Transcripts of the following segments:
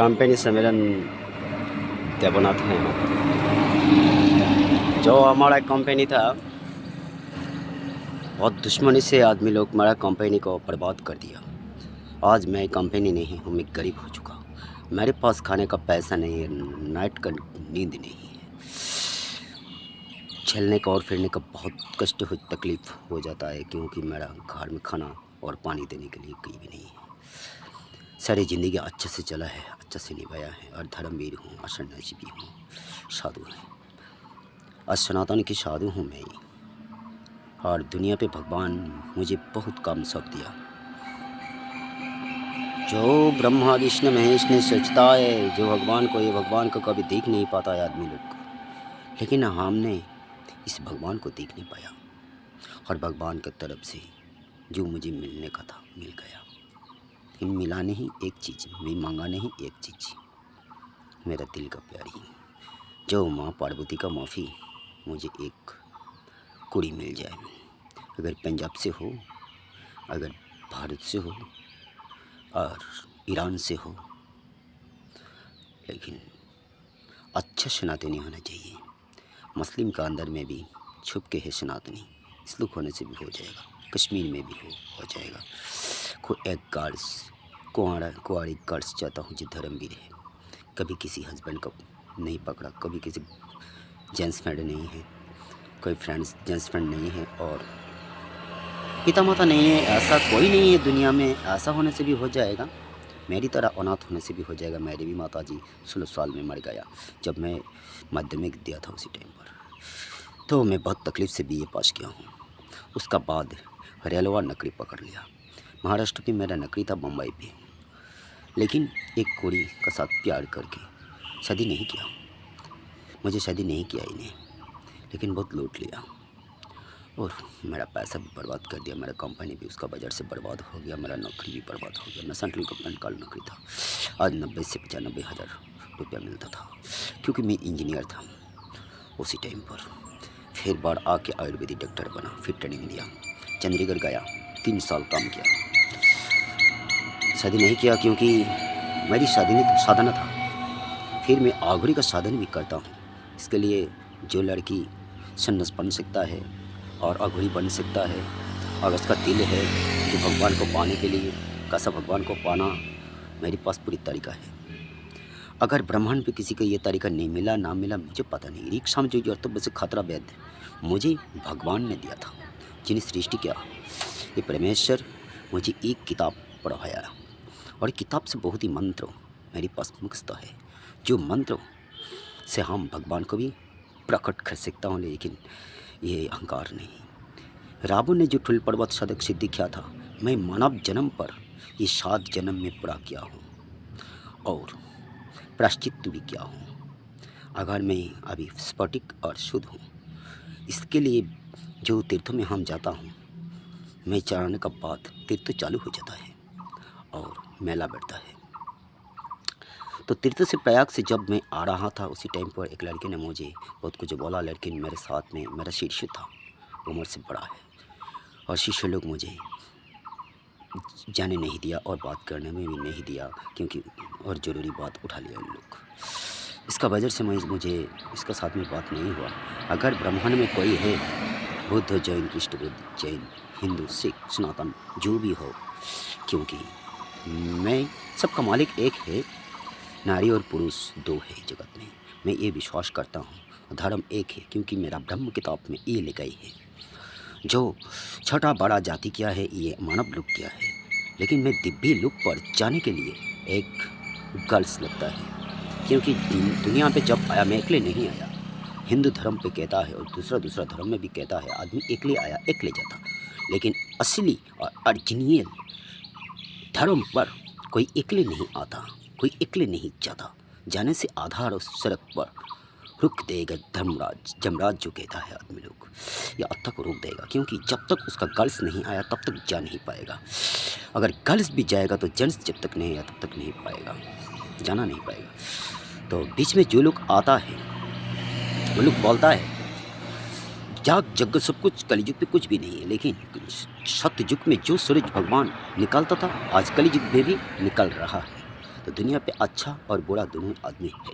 Company सम्मेलन देवनाथ हैं। जो हमारा कंपनी था, बहुत दुश्मनी से आदमी लोग हमारा कंपनी को बर्बाद कर दिया। आज मैं कंपनी नहीं हूँ, मैं गरीब हो चुका हूँ। मेरे पास खाने का पैसा नहीं है, नाइट का नींद नहीं है, चलने का और फिरने का बहुत कष्ट हो तकलीफ़ हो जाता है, क्योंकि मेरा घर में खाना और पानी देने के लिए कोई भी नहीं है। सारी ज़िंदगी अच्छे से चला है, अच्छे से निभाया है, और धर्मवीर हूँ, और सन्यासी भी हूँ, साधु है। और सनातन की साधु हूँ मैं, और दुनिया पे भगवान मुझे बहुत कम सौंप दिया। जो ब्रह्मा विष्णु महेश ने सोचता है, जो भगवान को, ये भगवान को कभी देख नहीं पाता है आदमी लोग, लेकिन हमने इस भगवान को देख नहीं पाया। और भगवान की तरफ से जो मुझे मिलने का था मिल गया। लेकिन मिला नहीं एक चीज़, मैं मांगा नहीं एक चीज़, मेरा दिल का प्यारी, जो माँ पार्वती का माफ़ी, मुझे एक कुड़ी मिल जाए। अगर पंजाब से हो, अगर भारत से हो, और ईरान से हो, लेकिन अच्छा सनातनी होना चाहिए। मुस्लिम का अंदर में भी छुप के है सनातनी, इसलिए होने से भी हो जाएगा। कश्मीर में भी हो जाएगा। कोई एक गर्ल्स, कुआरी गर्ल्स चाहता हूँ जो धर्मवीर है, कभी किसी हस्बैंड को नहीं पकड़ा, कभी किसी जेंट्स फ्रेंड नहीं है, कोई फ्रेंड्स जेंट्स फ्रेंड नहीं है, और पिता माता नहीं है, ऐसा कोई नहीं है दुनिया में। ऐसा होने से भी हो जाएगा, मेरी तरह अनाथ होने से भी हो जाएगा। मेरी भी माता जी 16 साल में मर गया जब मैं माध्यमिक दिया था, उसी टाइम पर। तो मैं बहुत तकलीफ़ से बीए पास किया हूँ। उसका बाद रेलवा नौकरी पकड़ लिया। महाराष्ट्र की मेरा नौकरी था, मुंबई पे, लेकिन एक कुड़ी का साथ प्यार करके शादी नहीं किया। मुझे शादी नहीं किया इन्हें, लेकिन बहुत लूट लिया, और मेरा पैसा भी बर्बाद कर दिया। मेरा कंपनी भी उसका बजट से बर्बाद हो गया, मेरा नौकरी भी बर्बाद हो गया। मैं सेंट्रल गवर्नमेंट का नौकरी था, आज 90 से 95 हज़ार रुपया मिलता था, क्योंकि मैं इंजीनियर था उसी टाइम पर। फिर बार आके आयुर्वेदिक डॉक्टर बना, फिर ट्रेनिंग दिया, चंडीगढ़ गया, 3 साल काम किया। शादी नहीं किया क्योंकि मेरी साधना था। फिर मैं आघुरी का साधन भी करता हूँ। इसके लिए जो लड़की सन्यास बन सकता है और अघोरी बन सकता है, और उसका दिल है जो भगवान को पाने के लिए, कैसा भगवान को पाना, मेरे पास पूरी तरीका है। अगर ब्रह्मांड पे किसी को ये तरीका नहीं मिला, ना मिला, मुझे पता नहीं। रिक्शा में जो जरूरत बस खतरा वैद मुझे भगवान ने दिया था, जिन्हें सृष्टि किया। ये परमेश्वर मुझे एक किताब पढ़ाया, और किताब से बहुत ही मंत्र मेरे पास मुख्त है, जो मंत्र से हम भगवान को भी प्रकट कर सकता हूँ। लेकिन ये अहंकार नहीं। रावण ने जो ठुल पर्वत सदक सिद्धि किया था, मैं मानव जन्म पर ये 7 जन्म में पूरा किया हूँ, और प्रायश्चित भी किया हूँ। अगर मैं अभी स्फटिक और शुद्ध हूँ, इसके लिए जो तीर्थों में हम जाता हूँ, मैं चढ़ाने का बाद तीर्थ चालू हो जाता है और मेला बैठता है। तो तीर्थ से प्रयाग से जब मैं आ रहा था, उसी टाइम पर एक लड़के ने मुझे बहुत कुछ बोला, लेकिन मेरे साथ में मेरा शिष्य था, उम्र से बड़ा है, और शिष्य लोग मुझे जाने नहीं दिया और बात करने में भी नहीं दिया, क्योंकि और ज़रूरी बात उठा लिया इन लोग। इसका वजह से मुझे इसका साथ में बात नहीं हुआ। अगर ब्रह्मांड में कोई है, बुद्ध, जैन, कृष्ण बुद्ध, जैन, हिंदू, सिख, सनातन, जो भी हो, क्योंकि मैं सबका मालिक एक है, नारी और पुरुष 2 है जगत में। मैं ये विश्वास करता हूँ, धर्म एक है, क्योंकि मेरा ब्रह्म किताब में ये लिखा ही है। जो छोटा बड़ा जाति क्या है, ये मानव लोग क्या है, लेकिन मैं दिव्य लोक पर जाने के लिए एक गर्ल्स लगता है, क्योंकि दुनिया पे जब आया मैं अकेले नहीं आया। हिंदू धर्म पे कहता है, और दूसरा धर्म में भी कहता है, आदमी अकेले आया अकेले जाता, लेकिन असली और अर्जिनियल धर्म पर कोई अकेले नहीं आता, कोई अकेले नहीं जाता। जाने से आधार और सड़क पर रुक देगा धर्मराज, जमराज जो कहता है आदमी लोग, या अब तक रोक देगा, क्योंकि जब तक उसका गर्ल्स नहीं आया तब तक जा नहीं पाएगा। अगर गर्ल्स भी जाएगा तो जेंट्स जब तक नहीं आया तब तक नहीं पाएगा, जाना नहीं पाएगा। तो बीच में जो लोग आता है, वो लोग बोलता है जाग जग सब कुछ, कलयुग पे कुछ भी नहीं है, लेकिन सत्य युग में जो सूरज भगवान निकलता था, आज कलयुग में भी निकल रहा है। तो दुनिया पे अच्छा और बुरा दोनों आदमी है।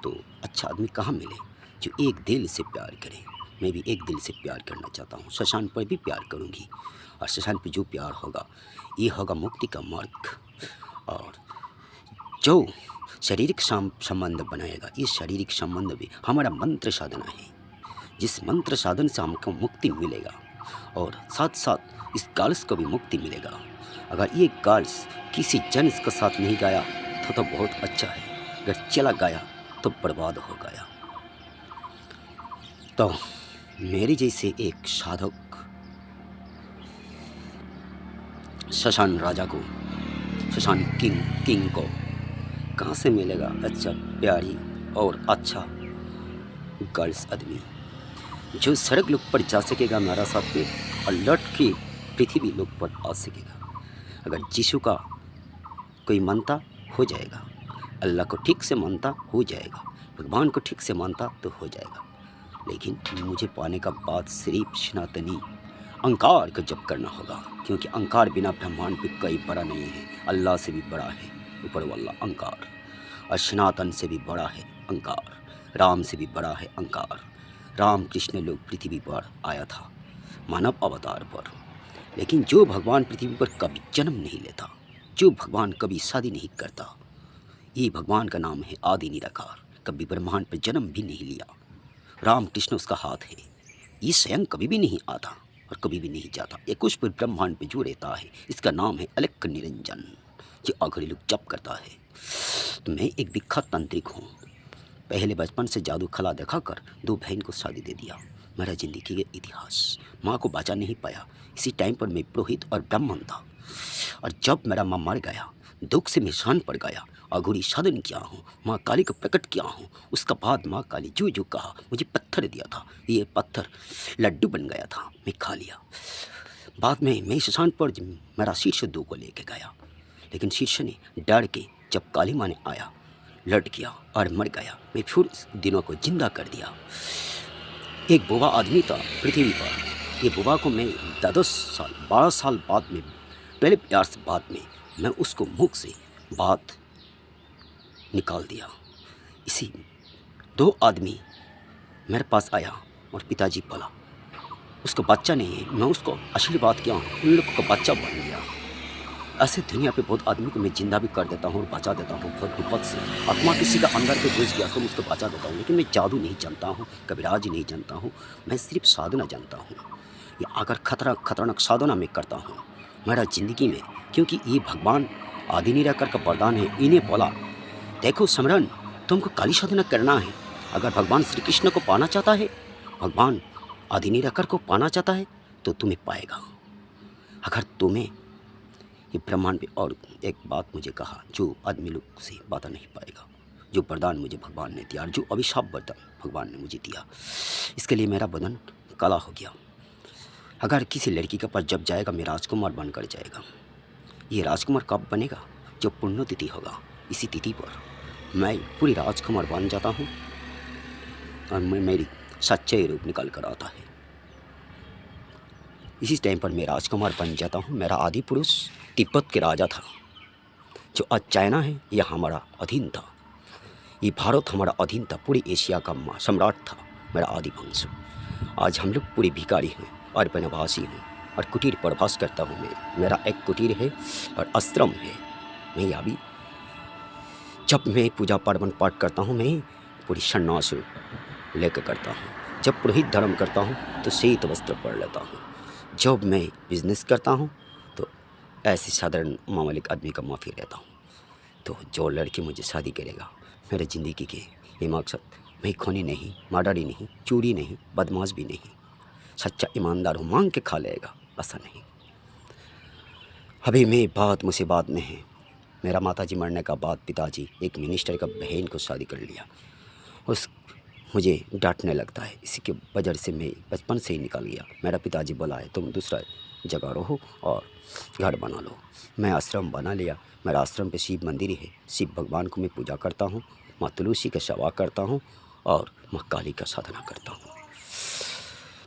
तो अच्छा आदमी कहाँ मिले जो एक दिल से प्यार करे। मैं भी एक दिल से प्यार करना चाहता हूँ, शशांक पर भी प्यार करूँगी और शशांक पे जो प्यार होगा ये होगा मुक्ति का मार्ग। और जो शारीरिक संबंध बनाएगा, ये शारीरिक संबंध भी हमारा मंत्र साधना है, जिस मंत्र साधन से हमको मुक्ति मिलेगा और साथ साथ इस गर्ल्स को भी मुक्ति मिलेगा। अगर ये गर्ल्स किसी जेंट्स के साथ नहीं गया तो बहुत अच्छा है, अगर चला गया तो बर्बाद हो गया। तो मेरे जैसे एक साधक शशांक राजा को, शशांक किंग को कहाँ से मिलेगा अच्छा प्यारी और अच्छा गर्ल्स आदमी जो सड़क लोग पर जा सकेगा मेरा साथ में और लौट के पृथ्वी लोग पर आ सकेगा। अगर यीशु का कोई मानता हो जाएगा, अल्लाह को ठीक से मानता हो जाएगा, भगवान को ठीक से मानता तो हो जाएगा। लेकिन मुझे पाने का बाद सिर्फ सनातनी अहंकार को जप करना होगा, क्योंकि अहंकार बिना ब्रह्मांड पे कोई बड़ा नहीं है। अल्लाह से भी बड़ा है ऊपर वाला अहंकार, और सनातन से भी बड़ा है अहंकार, राम से भी बड़ा है अहंकार। राम कृष्ण लोग पृथ्वी पर आया था मानव अवतार पर, लेकिन जो भगवान पृथ्वी पर कभी जन्म नहीं लेता, जो भगवान कभी शादी नहीं करता, ये भगवान का नाम है आदि निराकार, कभी ब्रह्मांड पर जन्म भी नहीं लिया। राम कृष्ण उसका हाथ है, ये स्वयं कभी भी नहीं आता और कभी भी नहीं जाता। ये कुछ पर ब्रह्मांड पे जो रहता है, इसका नाम है अलख निरंजन, जो आखिरी लोग जप करता है। तो मैं एक विख्यात तांत्रिक हूँ। पहले बचपन से जादू खला दिखाकर 2 बहन को शादी दे दिया। मेरा ज़िंदगी का इतिहास, माँ को बचा नहीं पाया। इसी टाइम पर मैं पुरोहित और ब्राह्मण था, और जब मेरा माँ मर गया, दुख से मैं शान पड़ गया, अघोरी साधन किया हूँ, माँ काली को प्रकट किया हूँ। उसका बाद माँ काली जो जो कहा, मुझे पत्थर दिया था, ये पत्थर लड्डू बन गया था, मैं खा लिया। बाद में मैं शशान पर मेरा शीर्ष 2 को लेके गया, लेकिन शीर्ष ने डर के जब काली माँ ने आया, लट गया और मर गया। मैं फिर दिनों को जिंदा कर दिया। एक बुआ आदमी था पृथ्वी पर, ये बुआ को मैं 10 साल 12 साल बाद में 12 इयर्स बाद में मैं उसको मुख से बात निकाल दिया। इसी 2 आदमी मेरे पास आया और पिताजी बोला उसको बच्चा नहीं है, मैं उसको आशीर्वाद किया, उन लोगों का बच्चा बन गया। ऐसे दुनिया पे बहुत आदमी को मैं जिंदा भी कर देता हूँ और बचा देता हूँ बहुत विपद से। आत्मा किसी का अंदर पे घुस गया तो मैं उसको बचा देता हूँ, लेकिन मैं जादू नहीं जानता हूँ, कबीराज नहीं जानता हूँ, मैं सिर्फ साधना जानता हूँ। या अगर खतरनाक साधना मैं करता हूँ मेरा ज़िंदगी में, क्योंकि ये भगवान आदि निराकार का वरदान है। इन्हें बोला देखो सिमरन, तुमको काली साधना करना है। अगर भगवान श्री कृष्ण को पाना चाहता है, भगवान आदि निराकार को पाना चाहता है तो तुम्हें पाएगा। अगर तुम्हें ये ब्रह्मांड पे, और एक बात मुझे कहा जो आदमी लोग से बता नहीं पाएगा, जो वरदान मुझे भगवान ने दिया, जो अभिशाप वरदान भगवान ने मुझे दिया, इसके लिए मेरा बदन काला हो गया। अगर किसी लड़की के पास जब जाएगा मैं राजकुमार बनकर जाएगा। ये राजकुमार कब बनेगा? जब पुण्यतिथि होगा, इसी तिथि पर मैं पूरी राजकुमार बन जाता हूँ और मैं मेरी सच्चाई रूप निकाल कर आता है। इसी टाइम पर मैं राजकुमार बन जाता हूँ। मेरा आदि पुरुष तिब्बत के राजा था, जो आज चाइना है यह हमारा अधीन था, ये भारत हमारा अधीन था, पूरी एशिया का सम्राट था मेरा आदि वंश। आज हम लोग पूरे भिखारी हैं और वनवासी हैं और कुटीर पर वास करता हूँ मैं। मेरा एक कुटीर है और आश्रम है। मैं यहाँ भी जब मैं पूजा पार्वण पाठ करता हूँ मैं पूरी सन्यास लेकर करता हूँ। जब पुरोहित धर्म करता हूँ तो श्वेत वस्त्र पहन लेता हूँ। जब मैं बिजनेस करता हूँ तो ऐसे साधारण मामूलिक आदमी का माफ़ी रहता हूँ। तो जो लड़की मुझे शादी करेगा, मेरे ज़िंदगी के ये मकसद, मैं खूनी नहीं, मर्डरी नहीं, चोरी नहीं, बदमाश भी नहीं, सच्चा ईमानदार हूँ, मांग के खा लेगा ऐसा नहीं। अभी मैं बहुत मुसीबत में है। मेरा माताजी मरने का बाद पिताजी एक मिनिस्टर का बहन को शादी कर लिया। उस मुझे डांटने लगता है, इसी के वजह से मैं बचपन से ही निकल गया। मेरा पिताजी बोला है तुम दूसरा जगह रहो और घर बना लो। मैं आश्रम बना लिया। मेरा आश्रम पे शिव मंदिर है, शिव भगवान को मैं पूजा करता हूँ, माँ तुलसी का सेवा करता हूँ और माँ काली का साधना करता हूँ।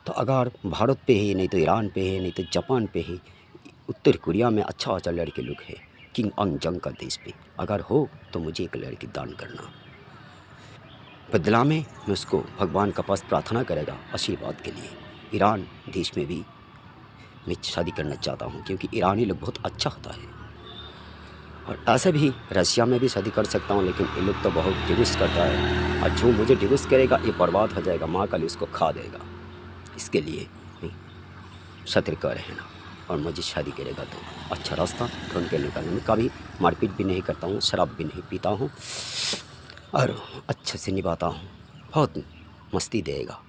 तो अगर भारत पे है, नहीं तो ईरान पे है, नहीं तो जापान पे है, उत्तर कोरिया में अच्छा लड़के लोग हैं, किंग अंगजंग का देश पे। अगर हो तो मुझे एक लड़की दान करना। बदला में मैं उसको भगवान का पास प्रार्थना करेगा आशीर्वाद के लिए। ईरान देश में भी मैं शादी करना चाहता हूँ, क्योंकि ईरानी लोग बहुत अच्छा होता है। और ऐसे भी रशिया में भी शादी कर सकता हूँ, लेकिन ये लोग तो बहुत डिवोर्स करता है, और जो मुझे डिवोर्स करेगा ये बर्बाद हो जाएगा, माँ का लिए उसको खा देगा। इसके लिए सतर्क रहना। और मुझे शादी करेगा तो अच्छा रास्ता ढूंढ के निकालने में, कभी मारपीट भी नहीं करता हूँ, शराब भी नहीं पीता हूँ, और अच्छे से निभाता हूँ। बहुत मस्ती देगा,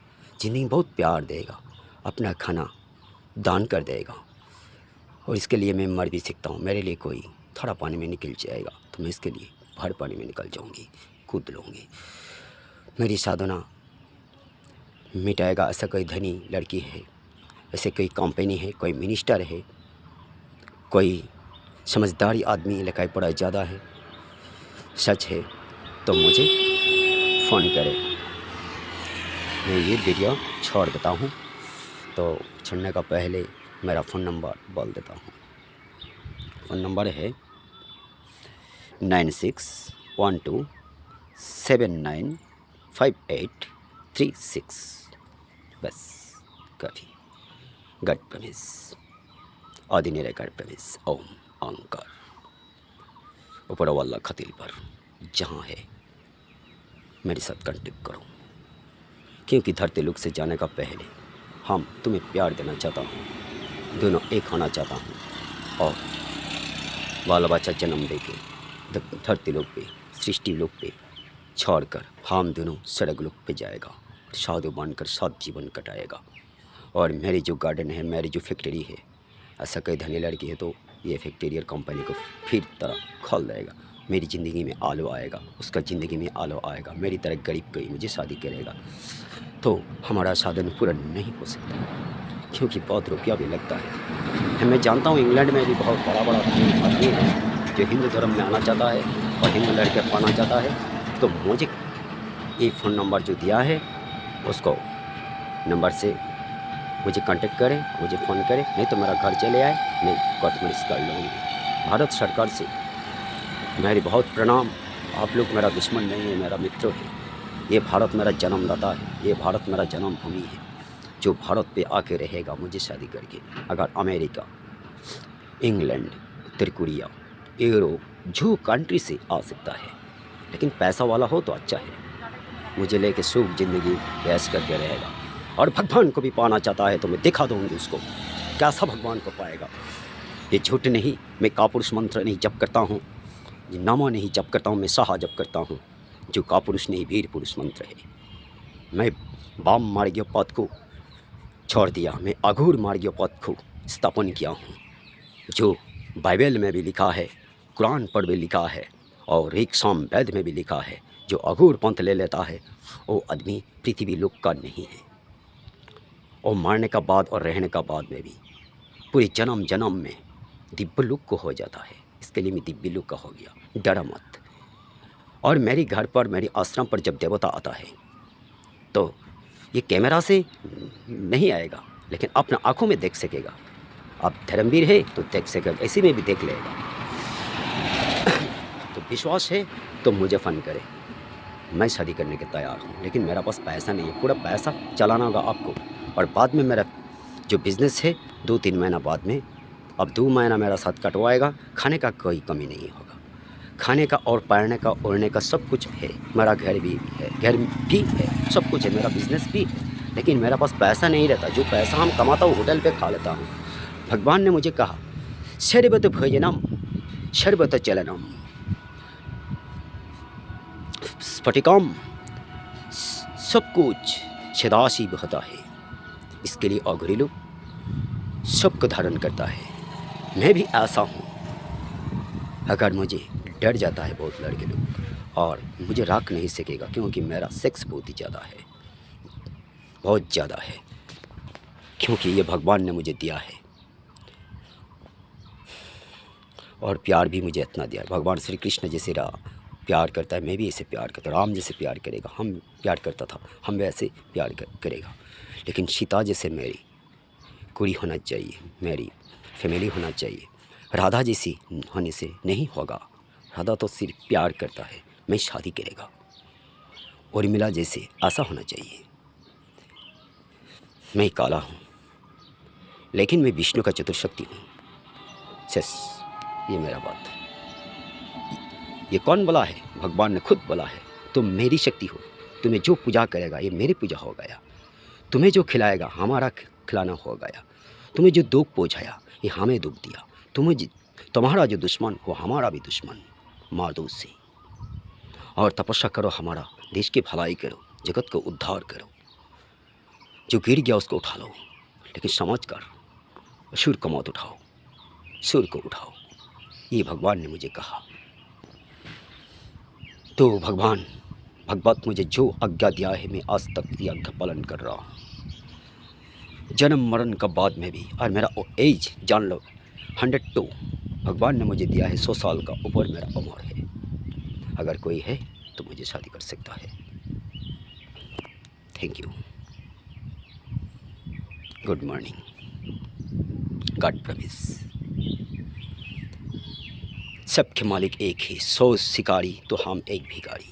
ज़िंदगी बहुत प्यार देगा, अपना खाना दान कर देगा। और इसके लिए मैं मर भी सकता हूँ। मेरे लिए कोई थोड़ा पानी में निकल जाएगा तो मैं इसके लिए भर पानी में निकल जाऊँगी, कूद लूँगी। मेरी साधना मिटाएगा। ऐसा कोई धनी लड़की है, ऐसे कोई कंपनी है, कोई मिनिस्टर है, कोई समझदारी आदमी लिखाई पढ़ाई ज़्यादा है, सच है तो मुझे फ़ोन करे। मैं ये वीडियो छोड़ देता हूँ, तो छोड़ने का पहले मेरा फ़ोन नंबर बोल देता हूँ। फ़ोन नंबर है 9612795836। बस काफ़ी। गड प्रमिस, आदि निराकार प्रमिस, ओम अहंकार। ऊपर वाला खतील पर जहाँ है मेरे साथ कांटेक्ट करो, क्योंकि धरती लोक से जाने का पहले हम तुम्हें प्यार देना चाहता हूँ, दोनों एक होना चाहता हूँ, और बाल बच्चा जन्म दे के धरती लोक पे, सृष्टि लोक पे छोड़कर हम दोनों सड़क लोक पे जाएगा, साधु बनकर सात जीवन कटाएगा। और मेरी जो गार्डन है, मेरी जो फैक्ट्री है, ऐसा कोई धनी लड़की है तो ये फैक्ट्री और कंपनी को फिर तरह खोल देगा। मेरी ज़िंदगी में आलो आएगा, उसका ज़िंदगी में आलो आएगा। मेरी तरह गरीब कोई मुझे शादी करेगा तो हमारा साधन पूरा नहीं हो सकता, क्योंकि बहुत रुपया भी लगता है। मैं जानता हूँ इंग्लैंड में भी बहुत बड़ा बड़ा आदमी है जो हिंदू धर्म में आना चाहता है और हिंदू लड़के पाना चाहता है। तो मुझे ये फ़ोन नंबर जो दिया है उसको नंबर से मुझे कांटेक्ट करें, मुझे फ़ोन करें, नहीं तो मेरा घर चले आए, मैं कोर्ट मैरिज कर लूँगी। भारत सरकार से मेरी बहुत प्रणाम। आप लोग मेरा दुश्मन नहीं है, मेरा मित्र है। ये भारत मेरा जन्मदाता है, ये भारत मेरा जन्मभूमि है, जो भारत पे आके रहेगा मुझे शादी करके। अगर अमेरिका, इंग्लैंड, उत्तर कोरिया, यूरोप, जो कंट्री से आ सकता है, लेकिन पैसा वाला हो तो अच्छा है, मुझे लेके सुख ज़िंदगी ऐश करके रहेगा। और भगवान को भी पाना चाहता है तो मैं दिखा दूँगी उसको कैसा भगवान को पाएगा। ये झूठ नहीं, मैं कापुरुष मंत्र नहीं जप करता हूँ, ये नामा नहीं जप करता हूँ, मैं साहा जप करता हूँ, जो कापुरुष नहीं वीर पुरुष मंत्र है। मैं वाम मार्गीय पथ को छोड़ दिया, मैं अघोर मार्गीय पथ को स्थापन किया हूँ, जो बाइबल में भी लिखा है, कुरान पर भी लिखा है, और एक साम वेद में भी लिखा है। जो अघोर पंथ ले लेता है वो आदमी पृथ्वी लोक का नहीं है, और मारने का बाद और रहने का बाद में भी पूरे जन्म जन्म में दिव्य लोक को हो जाता है। इसके लिए मैं दिव्य लोक का हो गया, डरा मत। और मेरे घर पर, मेरे आश्रम पर जब देवता आता है तो ये कैमरा से नहीं आएगा, लेकिन अपना आँखों में देख सकेगा। आप धर्मवीर है तो देख सकेगा, ऐसे में भी देख लेगा। तो विश्वास है तो मुझे फ़ोन करे, मैं शादी करने के तैयार हूँ, लेकिन मेरा पास पैसा नहीं है। पूरा पैसा चलाना होगा आपको। और बाद में मेरा जो बिज़नेस है 2-3 महीना बाद में, अब 2 महीना मेरा साथ कटवाएगा, खाने का कोई कमी नहीं होगा। खाने का और पहनने का ओढ़ने का सब कुछ है। मेरा घर भी है, सब कुछ है, मेरा बिज़नेस भी है, लेकिन मेरा पास पैसा नहीं रहता। जो पैसा हम कमाता हूँ होटल पे खा लेता हूँ। भगवान ने मुझे कहा शर्बत भोजनम शर्बत चलनम स्फटिकम, सब कुछ छदासी बहता है। इसके लिए अघोरी लोग सबको धारण करता है। मैं भी ऐसा हूँ। अगर मुझे डर जाता है बहुत लड़के लोग, और मुझे रख नहीं सकेगा, क्योंकि मेरा सेक्स बहुत ही ज़्यादा है, बहुत ज़्यादा है, क्योंकि ये भगवान ने मुझे दिया है। और प्यार भी मुझे इतना दिया है। भगवान श्री कृष्ण जैसे प्यार करता है, मैं भी ऐसे प्यार करता हूँ। राम जैसे प्यार करेगा, हम प्यार करता था, हम वैसे प्यार करेगा। लेकिन सीता जैसे मेरी कुड़ी होना चाहिए, मेरी फैमिली होना चाहिए, राधा जैसी होने से नहीं होगा। राधा तो सिर्फ प्यार करता है, मैं शादी करेगा। उर्मिला जैसे ऐसा होना चाहिए। मैं काला हूँ लेकिन मैं विष्णु का चतुर्शक्ति हूँ। बस ये मेरा बात है। ये कौन बोला है? भगवान ने खुद बोला है, तुम मेरी शक्ति हो, तुम्हें जो पूजा करेगा ये मेरी पूजा हो गया। तुम्हें जो खिलाएगा हमारा खिलाना हो गया। तुम्हें जो दुख पहुँचाया ये हमें दुख दिया। तुम्हारा जो दुश्मन वो हमारा भी दुश्मन। मार दो उससे और तपस्या करो, हमारा देश की भलाई करो, जगत को उद्धार करो। जो गिर गया उसको उठा लो, लेकिन समझ कर सूर्य को मत उठाओ, सूर्य को उठाओ। ये भगवान ने मुझे कहा। तो भगवत मुझे जो आज्ञा दिया है मैं आज तक ये आज्ञा पालन कर रहा हूँ। जन्म मरण का बाद में भी। और मेरा एज जान लो 102। भगवान ने मुझे दिया है 100 साल का ऊपर मेरा उम्र है। अगर कोई है तो मुझे शादी कर सकता है। Thank you. Good morning. God promise. सबके मालिक एक ही, 100 शिकारी तो हम एक भिखारी।